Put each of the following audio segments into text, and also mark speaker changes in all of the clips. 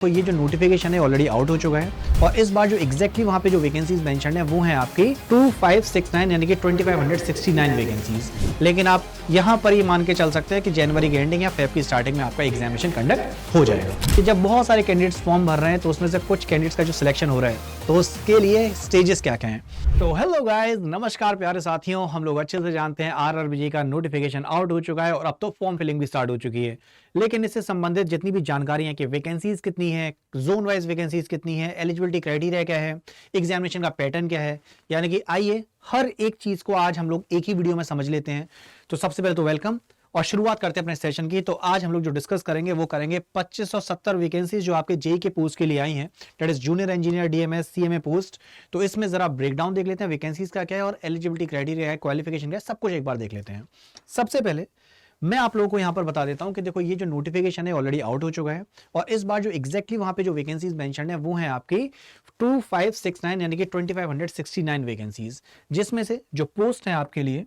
Speaker 1: तो ये जो नोटिफिकेशन है ऑलरेडी आउट हो चुका है और इस बार जो एग्जैक्टली वहां पे जो वैकेंसीज मेंशन है वो है आपकी 2569 यानी कि 2569 वैकेंसीज। लेकिन आप यहां पर ये मान के चल सकते हैं कि जनवरी की एंडिंग या फेब की स्टार्टिंग में आपका एग्जामिनेशन कंडक्ट हो जाएगा। कि जब बहुत सारे कैंडिडेट्स फॉर्म भर रहे हैं तो उसमें से कुछ कैंडिडेट्स का जो सिलेक्शन हो रहा है तो उसके लिए स्टेजेस क्या क्या हैं। तो हेलो गाइस, नमस्कार प्यारे साथियों, हम लोग अच्छे से जानते हैं आरआरबी का नोटिफिकेशन आउट हो चुका है और अब तो फॉर्म फिलिंग भी स्टार्ट हो चुकी है। लेकिन इससे संबंधित जितनी भी जानकारी है कि वैकेंसीज कितनी है, जोन वाइज वैकेंसीज कितनी है, एलिजिबिलिटी क्राइटेरिया क्या है, एग्जामिनेशन का पैटर्न क्या है, यानी कि आइए हर एक चीज को आज हम लोग एक ही वीडियो में समझ लेते हैं। तो सबसे पहले तो वेलकम और शुरुआत करते हैं अपने सेशन की। तो आज हम लोग जो डिस्कस करेंगे वो करेंगे 2570 वैकेंसीज जो आपके जेई के पोस्ट के लिए आई हैं, that is junior engineer, DMs, CMA post. तो इसमें जरा ब्रेकडाउन देख लेते हैं, वैकेंसीज का क्या है और एलिजिबिलिटी क्राइटेरिया है, क्वालिफिकेशन क्या है, सब कुछ एक बार देख लेते हैं। सबसे पहले मैं आप लोगों को यहां पर बता देता हूं कि देखो ये जो नोटिफिकेशन है ऑलरेडी आउट हो चुका है और इस बार जो एग्जैक्टली वहां पे जो वैकेंसीज मेंशन है वो है आपकी 2569 यानी कि 2569 वैकेंसीज, जिसमें से जो पोस्ट है आपके लिए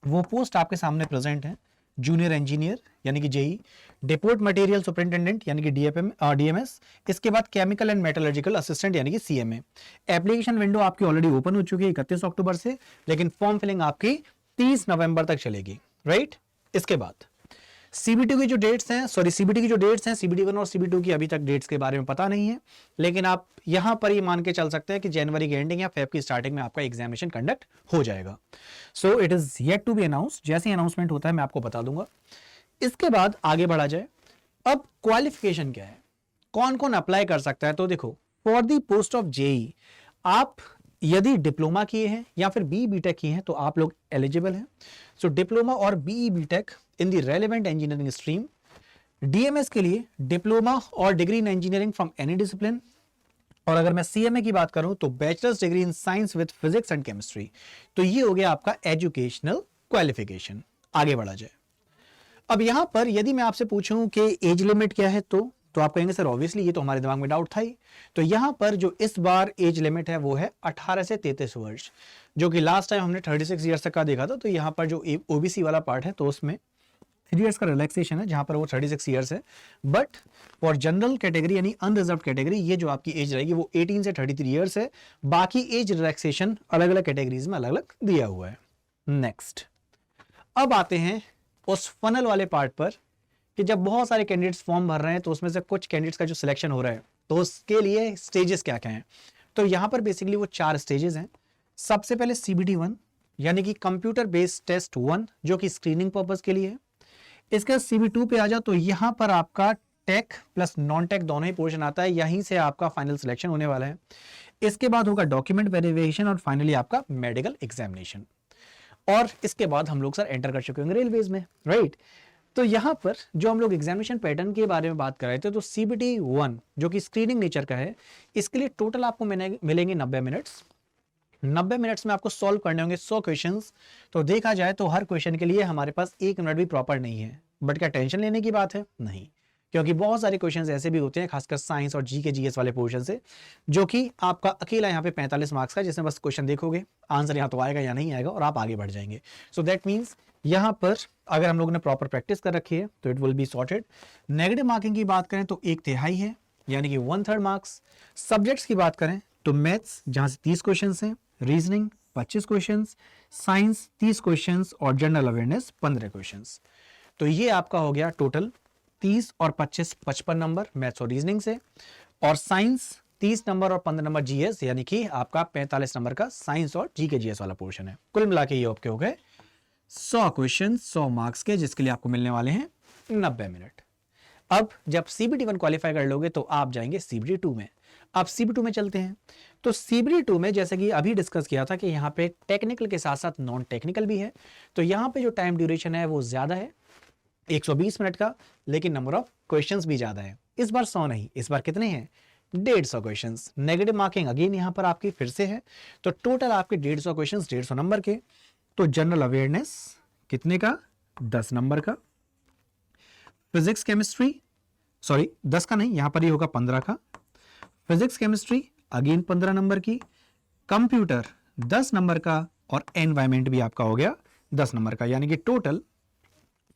Speaker 1: वो पोस्ट आपके सामने प्रेजेंट है। जूनियर इंजीनियर यानी कि जेई, डिपोट मटेरियल सुपरिंटेंडेंट यानी कि डीएमएस, इसके बाद केमिकल एंड मेटलर्जिकल असिस्टेंट यानी कि सीएमए। एप्लीकेशन विंडो आपकी ऑलरेडी ओपन हो चुकी है 31 अक्टूबर से, लेकिन फॉर्म फिलिंग आपकी 30 नवंबर तक चलेगी, राइट। इसके बाद सीबीटी की जो डेट्स हैं, सीबीटी 1 और सीबीटी 2 की अभी तक डेट्स के बारे में पता नहीं है, लेकिन आप यहां पर ये मान के चल सकते हैं कि जनवरी की एंडिंग या फेब की स्टार्टिंग में आपका एग्जामिनेशन कंडक्ट हो जाएगा। So it is yet to be announced, जैसे ही अनाउंसमेंट होता है मैं आपको बता दूंगा। इसके बाद आगे बढ़ा जाए। अब क्वालिफिकेशन क्या है, कौन कौन अप्लाई कर सकता है। तो देखो, for the post of JE आप यदि डिप्लोमा किए हैं या फिर बी बीटेक किए हैं तो आप लोग एलिजिबल हैं। सो डिप्लोमा और B BTech in the relevant engineering stream. DMS के लिए डिप्लोमा और degree in engineering from any discipline. और अगर मैं सीएमए की बात करूं तो bachelor's degree in science with physics and chemistry. तो ये हो गया आपका एजुकेशनल क्वालिफिकेशन। आगे बढ़ा जाए। अब यहां पर यदि मैं आपसे पूछूं कि एज लिमिट क्या है तो आप कहेंगे सर ऑब्वियसली ये तो हमारे दिमाग में डाउट था ही। तो यहां पर जो इस बार एज लिमिट है वो है 18 से 33 वर्ष, जो कि लास्ट टाइम हमने 36 ईयर्स तक का देखा था। तो यहां पर जो ओबीसी वाला पार्ट है तो उसमें 3 ईयर्स का रिलैक्सेशन है, जहां पर वो 36 ईयर्स है। बट फॉर जनरल कैटेगरी यानी अनरिजर्व कैटेगरी ये जो आपकी एज रहेगी वो 18 से 33 ईयर्स है। बाकी एज रिलैक्सेशन अलग अलग कैटेगरीज में अलग अलग दिया हुआ है। नेक्स्ट, अब आते हैं उस फनल वाले पार्ट पर कि जब बहुत सारे कैंडिडेट्स फॉर्म भर रहे हैं तो उसमें से कुछ कैंडिडेट्स का जो सिलेक्शन हो रहा है तो उसके लिए स्टेजेस क्या क्या हैं। तो यहां पर बेसिकली वो 4 स्टेजेस हैं। सबसे पहले सीबीटी 1 यानी कि कंप्यूटर बेस्ड टेस्ट 1 जो कि स्क्रीनिंग पर्पस के लिए है। इसके बाद सीबी 2 पे आ जाओ तो यहां पर आपका टेक प्लस नॉन टेक दोनों ही पोर्शन आता है, यहीं से आपका फाइनल सिलेक्शन होने वाला है। इसके बाद होगा डॉक्यूमेंट वेरिफिकेशन और फाइनली आपका मेडिकल एग्जामिनेशन। और इसके बाद हम लोग सर एंटर कर चुके होंगे रेलवेज में, राइट। तो यहां पर जो हम लोग एग्जामिनेशन पैटर्न के बारे में बात कर रहे थे तो सीबीटी 1 जो कि स्क्रीनिंग नेचर का है, इसके लिए टोटल आपको मिलेंगे 90 मिनट्स। 90 मिनट्स में आपको सॉल्व करने होंगे 100 क्वेश्चंस। तो देखा जाए तो हर क्वेश्चन के लिए हमारे पास 1 मिनट भी प्रॉपर नहीं है, बट क्या टेंशन लेने की बात है? नहीं, क्योंकि बहुत सारे क्वेश्चंस ऐसे भी होते हैं खासकर साइंस और जीके जीएस वाले पोर्शन से, जो कि आपका अकेला यहाँ पे 45 मार्क्स का, जिसमें बस क्वेश्चन देखोगे, आंसर यहाँ तो आएगा या नहीं आएगा और आप आगे बढ़ जाएंगे। सो दैट मीन्स यहाँ पर अगर हम लोगों ने प्रॉपर प्रैक्टिस कर रखी है तो it will be sorted. Negative marking की बात करें तो 1/3 है, यानी कि 1/3 मार्क्स। सब्जेक्ट्स की बात करें तो मैथ्स जहां से 30 क्वेश्चन हैं, रीजनिंग 25 क्वेश्चन, साइंस 30 क्वेश्चन और जनरल अवेयरनेस 15 क्वेश्चन। तो ये आपका हो गया टोटल 30 और 25 55 नंबर मैथ्स और रीजनिंग से, और साइंस 30 नंबर और 15 नंबर जीएस, यानी कि आपका 45 नंबर का साइंस और जीके जीएस वाला पोर्शन है। कुल मिला के ये आपके हो गए 100 क्वेश्चन 100 मार्क्स के, जिसके लिए आपको मिलने वाले हैं 90 मिनट। अब जब सीबीटी 1 क्वालिफाई कर लोगे तो आप जाएंगे सीबीटी 2 में। अब सीबीटी 2 में चलते हैं। तो सीबीटी 2 में जैसे कि अभी डिस्कस किया था कि यहाँ पे टेक्निकल के साथ साथ नॉन टेक्निकल भी है। तो यहाँ पे जो टाइम ड्यूरेशन है वो ज्यादा है 120 मिनट का, लेकिन नंबर ऑफ क्वेश्चंस भी ज्यादा है। इस बार 100 नहीं, इस बार कितने हैं? 150 क्वेश्चंस। नेगेटिव मार्किंग अगेन यहाँ पर आपकी फिर से है, तो टोटल आपके 150 क्वेश्चंस 150 नंबर के। तो जनरल अवेयरनेस कितने का? 10 नंबर का। फिजिक्स केमिस्ट्री 10 का नहीं, यहां पर ही होगा 15 का। फिजिक्स केमिस्ट्री अगेन 15 नंबर की। कंप्यूटर 10 नंबर का और एनवायरमेंट भी आपका हो गया 10 नंबर का, यानी कि टोटल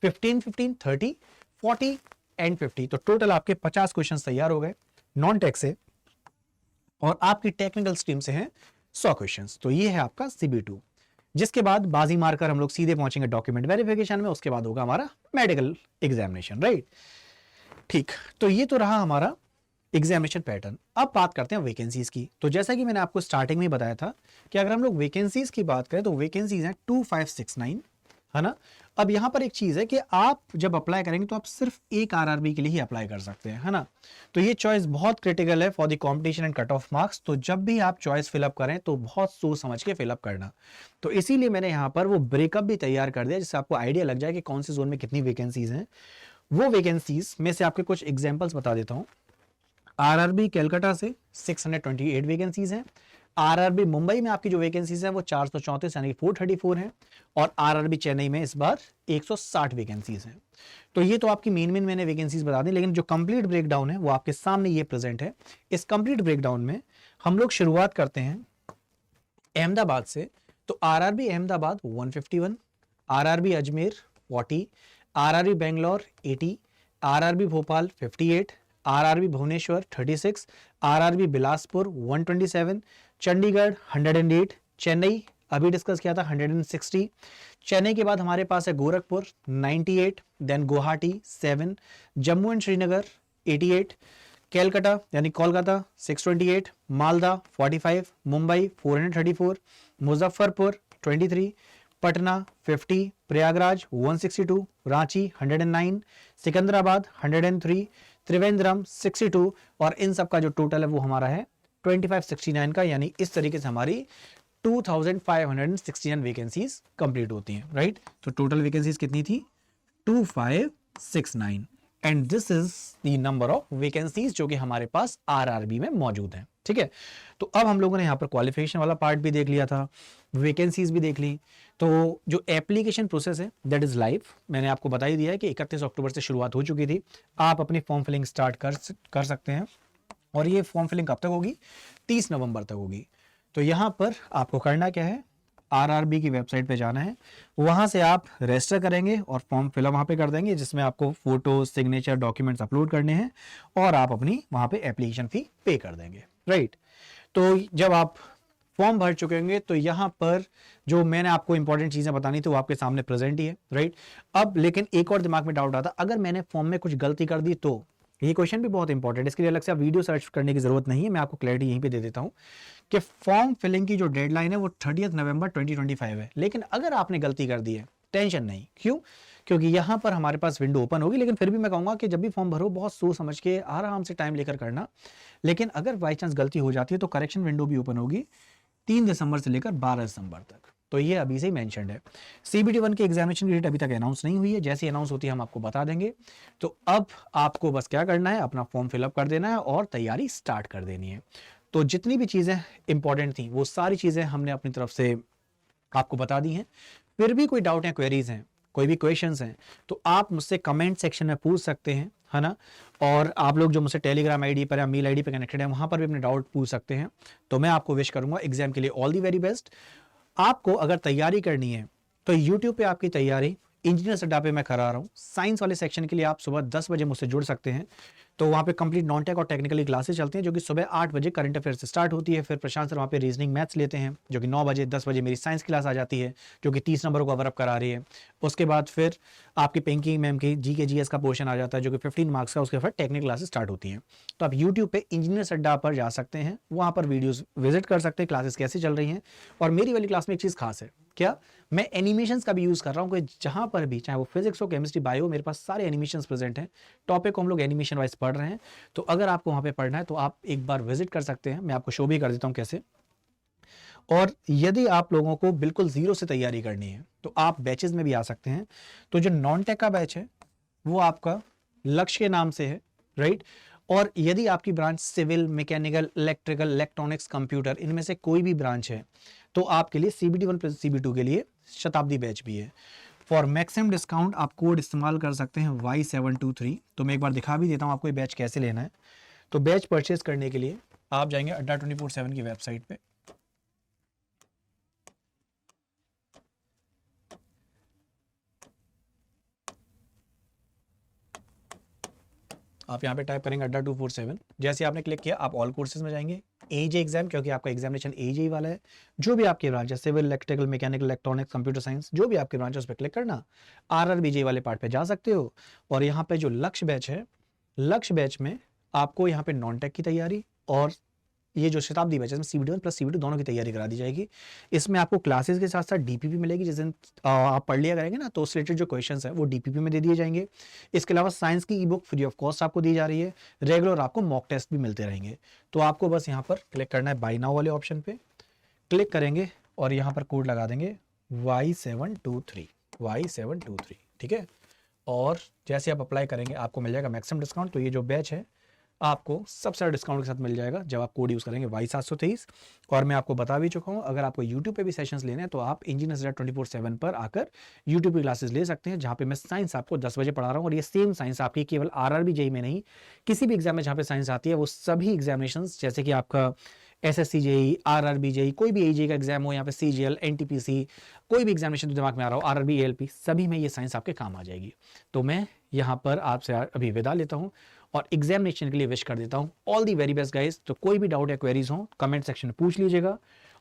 Speaker 1: 15 15 30 40 एंड 50। तो टोटल आपके 50 क्वेश्चन तैयार हो गए। नॉन टेक से और आपकी टेक्निकल स्ट्रीम से हैं 100 क्वेश्चंस। तो ये है आपका CB2, जिसके बाद बाजी मारकर हम लोग सीधे पहुंचेंगे डॉक्यूमेंट वेरिफिकेशन में, उसके बाद होगा हमारा मेडिकल एग्जामिनेशन, राइट। ठीक, तो ये तो रहा हमारा एग्जामिनेशन पैटर्न। अब बात करते हैं वैकेंसीज की। तो जैसा कि मैंने आपको स्टार्टिंग में बताया था कि अगर हम लोग वैकेंसीज की बात करें तो वैकेंसीज हैं 2569, है ना। अब यहां पर एक चीज है कि आप जब अप्लाई करेंगे तो आप सिर्फ एक आरआरबी के लिए ही अप्लाई कर सकते हैं, है ना। तो ये चॉइस बहुत क्रिटिकल है for the competition and cut off marks. तो जब भी आप चॉइस फिलअप करें तो बहुत सोच समझ के फिलअप करना। तो इसीलिए मैंने यहाँ पर वो ब्रेकअप भी तैयार कर दिया जिससे आपको आइडिया लग जाए कि कौन से जोन में कितनी वैकेंसीज हैं। वो वैकेंसीज में से आपके कुछ एग्जाम्पल्स बता देता हूँ। आरआरबी कलकत्ता से 628 वैकेंसीज हैं। आरआरबी मुंबई में आपकी जो वैकेंसीज हैं वो 434 यानी 434 हैं। और आरआरबी चेन्नई में इस बार 160 वैकेंसीज हैं। तो ये तो आपकी मेन मैंने वैकेंसीज बता दी, लेकिन जो कंप्लीट ब्रेकडाउन है वो आपके सामने ये प्रेजेंट है। इस कंप्लीट ब्रेकडाउन में हम लोग शुरुआत करते हैं अहमदाबाद से। तो RRB Ahmedabad 151, RRB Ajmer 40, RRB Bangalore 80, RRB Bhopal 58, RRB Bhubaneswar 36, RRB Bilaspur 127, Chandigarh 108, Chennai अभी डिस्कस किया था 160। चेन्नई के बाद हमारे पास है गोरखपुर 98, देन गुवाहाटी 7, जम्मू एंड श्रीनगर 88, कलकत्ता यानी कोलकाता 628, मालदा 45, मुंबई 434, मुजफ्फरपुर 23, पटना 50, प्रयागराज 162, रांची 109, सिकंदराबाद 103, त्रिवेंद्रम 62, और इन सब का जो टोटल है वो हमारा है 2569 का। यानी इस तरीके से हमारी 2569 वैकेंसीज कंप्लीट होती हैं, राइट। तो टोटल वैकेंसीज कितनी थी? 2569, and this is the number of vacancies जो कि हमारे पास आरआरबी में मौजूद है, ठीक है। तो अब हम लोगों ने यहाँ पर क्वालिफिकेशन वाला पार्ट भी देख लिया था, वैकेंसीज भी देख ली। तो जो एप्लीकेशन प्रोसेस है दैट इज लाइव, मैंने आपको बता ही दिया है कि 31 अक्टूबर से शुरुआत हो चुकी थी। आप अपनी फॉर्म फिलिंग स्टार्ट कर सकते हैं, और ये फॉर्म फिलिंग कब तक होगी? 30 नवंबर तक होगी। तो यहाँ पर आपको करना क्या है, आरआरबी की वेबसाइट पे जाना है, वहां से आप रजिस्टर करेंगे और फॉर्म फिलअप वहां पे कर देंगे, जिसमें आपको फोटो, सिग्नेचर, डॉक्यूमेंट्स अपलोड करने हैं, और आप अपनी वहां पे एप्लीकेशन फी पे कर देंगे, राइट। तो जब आप फॉर्म भर चुके होंगे तो यहाँ पर जो मैंने आपको इंपॉर्टेंट चीजें बतानी थी वो आपके सामने प्रेजेंट ही है, राइट। अब लेकिन एक और दिमाग में डाउट आता, अगर मैंने फॉर्म में कुछ गलती कर दी तो? ये क्वेश्चन भी बहुत इंपॉर्टेंट है, इसके लिए अलग से आप वीडियो सर्च करने की जरूरत नहीं है, मैं आपको क्लैरिटी यहीं पे दे देता हूं कि फॉर्म फिलिंग की जो डेडलाइन है वो 30 नवंबर 2025 है। लेकिन अगर आपने गलती कर दी है, टेंशन नहीं, क्यों? क्योंकि यहां पर हमारे पास विंडो ओपन होगी। लेकिन फिर भी मैं कहूंगा कि जब भी फॉर्म भरो बहुत सोच समझ के आराम से टाइम लेकर करना। लेकिन अगर बाई चांस गलती हो जाती है तो करेक्शन विंडो भी ओपन होगी 3 दिसंबर से लेकर 12 दिसंबर तक। तो ये अभी से ही मेंशन्ड है। CBT 1 की एग्जामिनेशन की डेट अभी तक अनाउंस नहीं हुई है, जैसे अनाउंस होती है हम आपको बता देंगे। तो अब आपको बस क्या करना है, अपना फॉर्म फिलअप कर देना है और तैयारी स्टार्ट कर देनी है। तो जितनी भी चीज़ें इंपॉर्टेंट थी वो सारी चीज़ें हमने अपनी तरफ से आपको बता दी हैं। फिर भी कोई डाउट है, क्वेरीज हैं, कोई भी क्वेश्चंस हैं, तो आप मुझसे कमेंट सेक्शन में पूछ सकते हैं, है ना। और आप लोग जो मुझसे टेलीग्राम आईडी पर या मेल आईडी पर कनेक्टेड है वहां पर भी अपने डाउट पूछ सकते हैं। तो मैं आपको विश करूंगा एग्जाम के लिए ऑल दी वेरी बेस्ट। आपको अगर तैयारी करनी है तो यूट्यूब पे आपकी तैयारी इंजीनियर्स अड्डा पे मैं करा रहा हूँ। साइंस वाले सेक्शन के लिए आप सुबह 10 बजे मुझसे जुड़ सकते हैं। तो वहाँ पे कंप्लीट नॉन टेक और टेक्निकली क्लासेस चलती हैं, जो कि सुबह 8 बजे करंट अफेयर से स्टार्ट होती है। फिर प्रशांत सर वहाँ पे रीजनिंग मैथ्स लेते हैं, जो कि 9 बजे 10 बजे मेरी साइंस क्लास आ जाती है, जो कि 30 नंबरों को कवर अप करा रही है। उसके बाद फिर आपकी पिंकी मैम की GK GS का पोर्शन आ जाता है, जो कि 15 मार्क्स का। उसके बाद टेक्निकल क्लासेस स्टार्ट होती हैं। तो आप यूट्यूब पे इंजीनियर्स अड्डा पर जा सकते हैं, वहाँ पर वीडियोज़ विजिट कर सकते हैं, क्लासेस कैसे चल रही हैं। और मेरी वाली क्लास में एक चीज़ खास है, क्या? मैं एनिमेशंस का भी यूज़ कर रहा हूँ, कि जहाँ पर भी, चाहे वो फिजिक्स हो, केमिस्ट्री, बायो, मेरे पास सारे एनिमेशंस प्रेजेंट हैं। टॉपिक को हम लोग एनिमेशन वाइज पढ़ रहे हैं। तो अगर आपको वहाँ पे पढ़ना है तो आप एक बार विजिट कर सकते हैं, मैं आपको शो भी कर देता हूँ कैसे। और यदि आप लोगों को बिल्कुल जीरो से तैयारी करनी है तो आप बैचेज में भी आ सकते हैं। तो जो नॉन टेक का बैच है वो आपका लक्ष्य के नाम से है, राइट। और यदि आपकी branch civil, mechanical, electrical, electronics, computer, इनमें से कोई भी ब्रांच है तो आपके लिए CBT 1 प्लस CBT 2 के लिए शताब्दी बैच भी है। फॉर मैक्सिमम डिस्काउंट आप कोड इस्तेमाल कर सकते हैं Y723। तो मैं एक बार दिखा भी देता हूँ आपको ये बैच कैसे लेना है। तो बैच परचेज करने के लिए आप जाएंगे अड्डा 24/7 की वेबसाइट पे। आप यहाँ पे टाइप करेंगे अड्डा 247। जैसे आपने क्लिक किया आप ऑल कोर्सेज में जाएंगे, एजे एग्जाम, क्योंकि आपका एग्जामिनेशन एजे ही वाला है। जो भी आपके ब्रांच है, civil, electrical, mechanical, electronics, computer science, जो भी आपके ब्रांच है उस पर क्लिक करना, आरआरबीजे वाले पार्ट पे जा सकते हो। और यहाँ पे जो लक्ष्य बैच है, लक्ष्य बैच में आपको यहाँ पे नॉन टेक की तैयारी और ये जो शताब्दी बैच है इसमें CBT1 प्लस CBT दोनों की तैयारी करा दी जाएगी। इसमें आपको क्लासेस के साथ साथ डीपीपी मिलेगी, जिस दिन आप पढ़ लिया करेंगे ना तो उस रिलेटेड जो क्वेश्चंस हैं वो डीपीपी में दे दिए जाएंगे। इसके अलावा साइंस की ई बुक फ्री ऑफ कॉस्ट आपको दी जा रही है। रेगुलर आपको मॉक टेस्ट भी मिलते रहेंगे। तो आपको बस यहाँ पर क्लिक करना है बाय नाउ वाले ऑप्शन पे, क्लिक करेंगे और यहाँ पर कोड लगा देंगे Y723, ठीक है। और जैसे आप अप्लाई करेंगे आपको मिल जाएगा मैक्सिमम डिस्काउंट। तो ये जो बैच है आपको सबसे ज़्यादा डिस्काउंट के साथ मिल जाएगा जब आप कोड यूज़ करेंगे Y723। और मैं आपको बता भी चुका हूँ, अगर आपको YouTube पे भी सेशंस लेने हैं तो आप इंजीनियर्स अड्डा 24/7 पर आकर YouTube की क्लासेस ले सकते हैं, जहाँ पे मैं साइंस आपको 10 बजे पढ़ा रहा हूँ। और ये सेम साइंस आपकी केवल आरआरबी जेईई में नहीं, किसी भी एग्जाम में जहाँ पे साइंस आती है वो सभी एग्जामिनेशन, जैसे कि आपका SSC जेईई, आरआरबी जेईई, कोई भी एजेई का एग्जाम हो, यहाँ पे CGL, NTPC, कोई भी एग्जामिनेशन तो दिमाग में आ रहा हो, RRB, ALP, सभी में ये साइंस आपके काम आ जाएगी। तो मैं यहाँ पर आपसे अभी विदा लेता हूँ और एग्जामिनेशन के लिए विश कर देता हूँ all the very best guys. तो कोई भी डाउट या क्वेरीज हो कमेंट सेक्शन में पूछ लीजिएगा।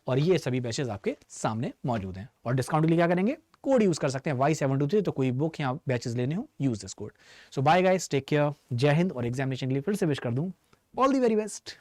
Speaker 1: और ये सभी बैचेस आपके सामने मौजूद हैं। और डिस्काउंट के लिए क्या करेंगे, कोड यूज कर सकते हैं Y723। तो कोई बुक या बैचेस लेने हो use this code. So bye guys, take care, Jai Hind. और एग्जामिनेशन के लिए फिर से विश कर दूं ऑल दी वेरी बेस्ट।